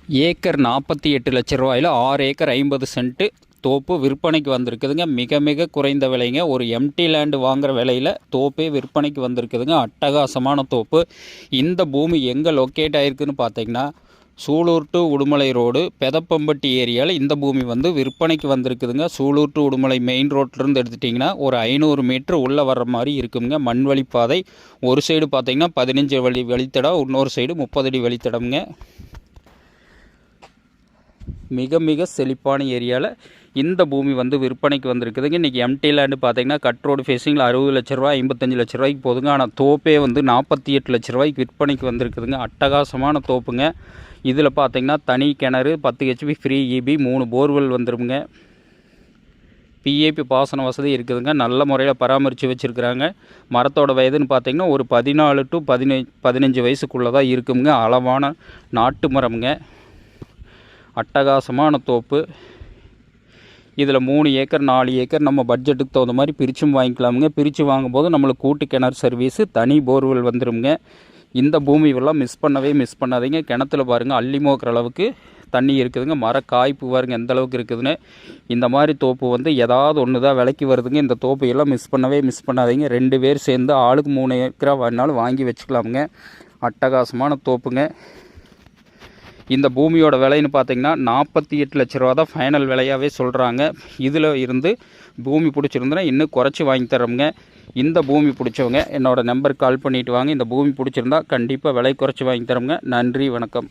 Acre 48 லட்ச ரூபாயில் 6 acre 50 cent தோப்பு விற்பனைக்கு வந்திருக்குதுங்க. மிக மிக குறைந்த விலைங்க. ஒரு எம்டி லேண்டு வாங்குகிற விலையில் தோப்பே விற்பனைக்கு வந்திருக்குதுங்க. அட்டகாசமான தோப்பு. இந்த பூமி எங்கே லொக்கேட் ஆகிருக்குன்னு பார்த்தீங்கன்னா, சூலூர் டு உடுமலை ரோடு பெதப்பம்பட்டி ஏரியாவில் இந்த பூமி வந்து விற்பனைக்கு வந்திருக்குதுங்க. சூலூர் டு உடுமலை மெயின் ரோட்லேருந்து எடுத்துட்டிங்கன்னா ஒரு 500 மீட்ரு உள்ளே வர்ற மாதிரி இருக்குங்க. மண் வழிப்பாதை. ஒரு சைடு பார்த்தீங்கன்னா 15 வழித்தடம், இன்னொரு சைடு 30 அடி வழித்தடம்ங்க. மிக மிக செழிப்பான ஏரியாவில் இந்த பூமி வந்து விற்பனைக்கு வந்திருக்குதுங்க. இன்றைக்கி எம்டி லேண்டு பார்த்தீங்கன்னா கட் ரோடு ஃபேஸிங்கில் 60 லட்ச ரூபா 55 லட்ச ரூபாய்க்கு போதுங்க. ஆனால் தோப்பே வந்து 48 லட்ச ரூபாய்க்கு விற்பனைக்கு வந்திருக்குதுங்க. அட்டகாசமான தோப்புங்க. இதில் பார்த்தீங்கன்னா தனி கிணறு, 10 ஹெச்பி ஃப்ரீ இபி, 3 போர்வெல் வந்துருங்க. பிஏபி பாசன வசதி இருக்குதுங்க. நல்ல முறையில் பராமரித்து வச்சுருக்குறாங்க. மரத்தோட வயதுன்னு பார்த்தீங்கன்னா ஒரு 14 டு 15 வயசுக்குள்ளே தான் இருக்குங்க. அளவான நாட்டு மரம்ங்க. அட்டகாசமான தோப்பு. இதில் 3 ஏக்கர் 4 ஏக்கர் நம்ம பட்ஜெட்டுக்கு தகுந்த மாதிரி பிரிச்சும் வாங்கிக்கலாமுங்க. பிரித்து வாங்கும்போது நம்மளுக்கு கூட்டு கிணறு சர்வீஸு, தனி போர்வெல் வந்துடுங்க. இந்த பூமியெல்லாம் மிஸ் பண்ணாதீங்க. கிணத்துல பாருங்கள் அள்ளி மோக்கிற அளவுக்கு தண்ணி இருக்குதுங்க. மர காய்ப்பு பாருங்கள் எந்த அளவுக்கு இருக்குதுன்னு. இந்த மாதிரி தோப்பு வந்து ஏதாவது ஒன்று தான் விலைக்கு வருதுங்க. இந்த தோப்பு எல்லாம் மிஸ் பண்ணாதீங்க. 2 பேர் சேர்ந்து ஆளுக்கு 3 ஏக்கராக வேணாலும் வாங்கி வச்சுக்கலாமுங்க. அட்டகாசமான தோப்புங்க. இந்த பூமியோட விலைன்னு பார்த்தீங்கன்னா 48 லட்ச ரூபா தான் ஃபைனல் விலையாகவே சொல்கிறாங்க. இதில் இருந்து பூமி பிடிச்சிருந்துன்னா இன்னும் குறைச்சி வாங்கி தரோங்க. இந்த பூமி பிடிச்சவங்க என்னோடய நம்பருக்கு கால் பண்ணிவிட்டு வாங்க. இந்த பூமி பிடிச்சிருந்தா கண்டிப்பாக விலை குறைச்சி வாங்கி தரோங்க. நன்றி, வணக்கம்.